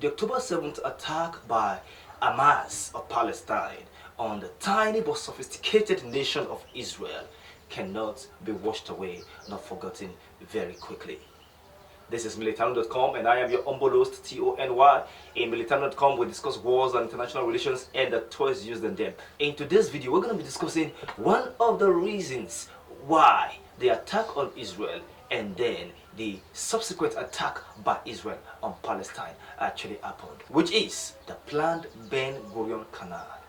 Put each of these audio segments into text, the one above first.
The October 7th attack by Hamas of Palestine on the tiny but sophisticated nation of Israel cannot be washed away nor forgotten very quickly. This is Militano.com and I am your humble host, Tony. In Militano.com we discuss wars and international relations and the toys used in them. In today's video we're going to be discussing one of the reasons why the attack on Israel and then the subsequent attack by Israel on Palestine actually happened, which is the planned Ben Gurion Canal.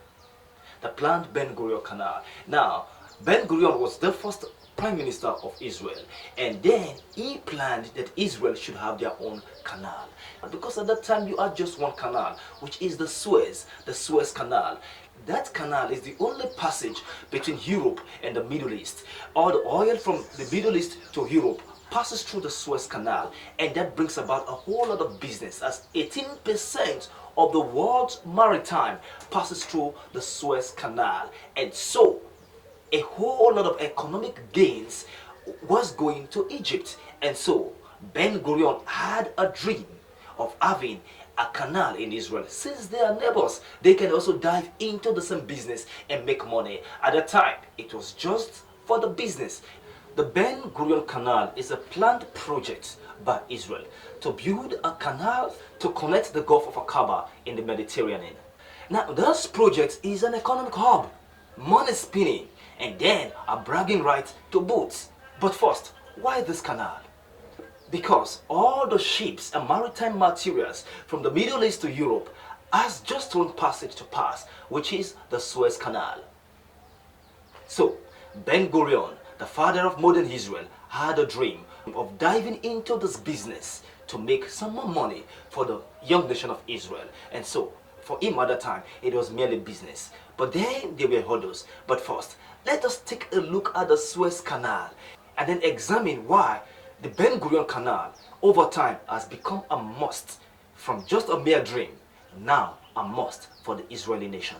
The planned Ben Gurion Canal. Now, Ben Gurion was the first Prime Minister of Israel, and then he planned that Israel should have their own canal. Because at that time you had just one canal, which is the Suez Canal. That canal is the only passage between Europe and the Middle East. All the oil from the Middle East to Europe passes through the Suez Canal, and that brings about a whole lot of business, as 18% of the world's maritime passes through the Suez Canal. And so a whole lot of economic gains was going to Egypt. And so Ben Gurion had a dream of having a canal in Israel. Since they are neighbors, they can also dive into the same business and make money. At the time, it was just for the business. The Ben Gurion Canal is a planned project by Israel to build a canal to connect the Gulf of Aqaba in the Mediterranean. Now, this project is an economic hub, money spinning, and then a bragging right to boat. But first, why this canal? Because all the ships and maritime materials from the Middle East to Europe has just one passage to pass, which is the Suez Canal. So, Ben Gurion, the father of modern Israel, had a dream of diving into this business to make some more money for the young nation of Israel. And so, for him at that time, it was merely business. But then there were hurdles. But first, let us take a look at the Suez Canal and then examine why the Ben Gurion Canal over time has become a must, from just a mere dream, now a must for the Israeli nation.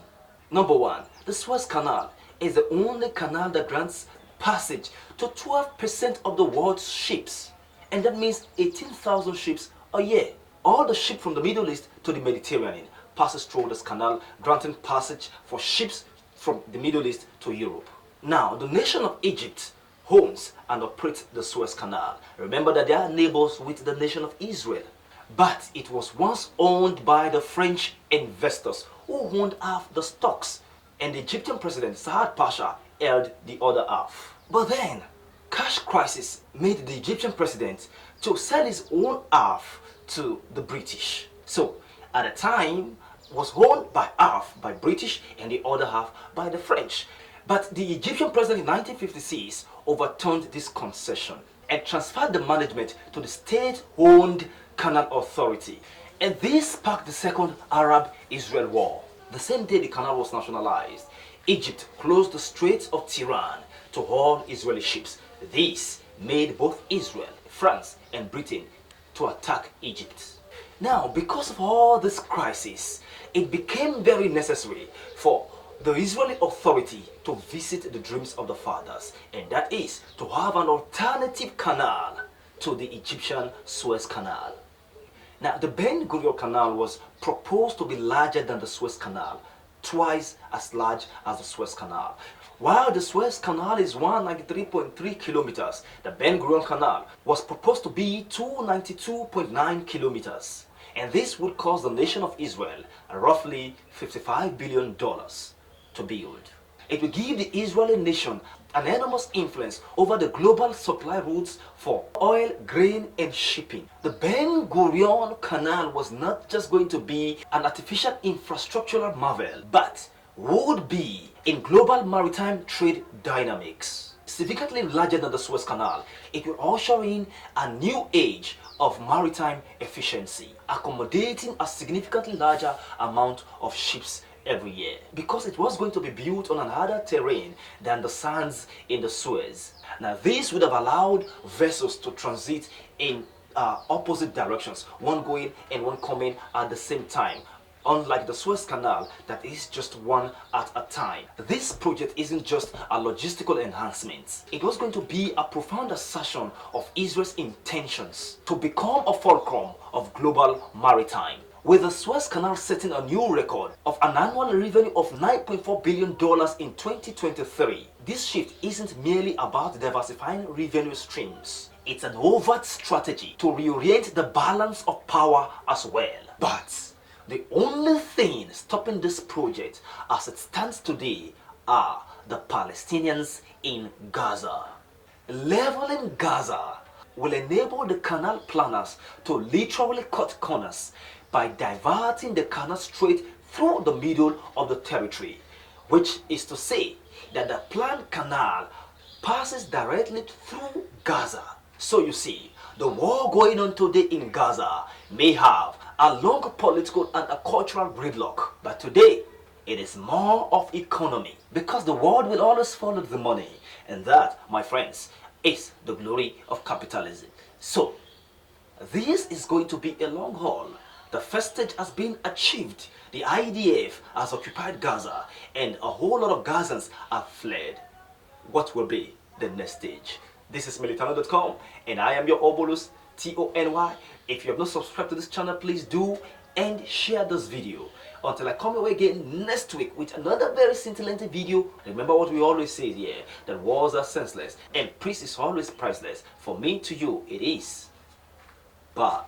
Number one, the Suez Canal is the only canal that grants passage to 12% of the world's ships, and that means 18,000 ships a year. All the ships from the Middle East to the Mediterranean passes through this canal, granting passage for ships from the Middle East to Europe. Now, the nation of Egypt owns and operates the Suez Canal. Remember that they are neighbors with the nation of Israel. But it was once owned by the French investors who owned half the stocks, and the Egyptian president Saad Pasha held the other half. But then, cash crisis made the Egyptian president to sell his own half to the British. So, at the time, was owned by half by British and the other half by the French. But the Egyptian president in 1956 overturned this concession and transferred the management to the state-owned Canal Authority. And this sparked the Second Arab-Israel War. The same day the canal was nationalized, Egypt closed the Straits of Tiran to all Israeli ships. This made both Israel, France, and Britain to attack Egypt. Now, because of all this crisis, it became very necessary for the Israeli authority to visit the dreams of the fathers, and that is to have an alternative canal to the Egyptian Suez Canal. Now, the Ben Gurion Canal was proposed to be larger than the Suez Canal, twice as large as the Suez Canal. While the Suez Canal is 193.3 kilometers, the Ben Gurion Canal was proposed to be 292.9 kilometers. And this would cost the nation of Israel roughly $55 billion to build. It will give the Israeli nation an enormous influence over the global supply routes for oil, grain, and shipping. The Ben Gurion Canal was not just going to be an artificial infrastructural marvel, but would be in global maritime trade dynamics. Significantly larger than the Suez Canal, it will usher in a new age of maritime efficiency, accommodating a significantly larger amount of ships every year, because it was going to be built on another terrain than the sands in the Suez. Now, this would have allowed vessels to transit in opposite directions, one going and one coming at the same time, unlike the Suez Canal that is just one at a time. This project isn't just a logistical enhancement. It was going to be a profound assertion of Israel's intentions to become a fulcrum of global maritime. With the Suez Canal setting a new record of an annual revenue of $9.4 billion in 2023, this shift isn't merely about diversifying revenue streams. It's an overt strategy to reorient the balance of power as well. But the only thing stopping this project as it stands today are the Palestinians in Gaza. Leveling Gaza will enable the canal planners to literally cut corners by diverting the canal straight through the middle of the territory, which is to say that the planned canal passes directly through Gaza. So you see, the war going on today in Gaza may have a long political and a cultural gridlock, but today it is more of economy, because the world will always follow the money, and that, my friends, is the glory of capitalism. So this is going to be a long haul. The first stage has been achieved. The IDF has occupied Gaza and a whole lot of Gazans have fled. What will be the next stage? This is Militano.com and I am your Obolus, Tony. If you have not subscribed to this channel, please do and share this video. Until I come away again next week with another very scintillating video, remember what we always say here, that wars are senseless and peace is always priceless. For me to you, it is. Bye.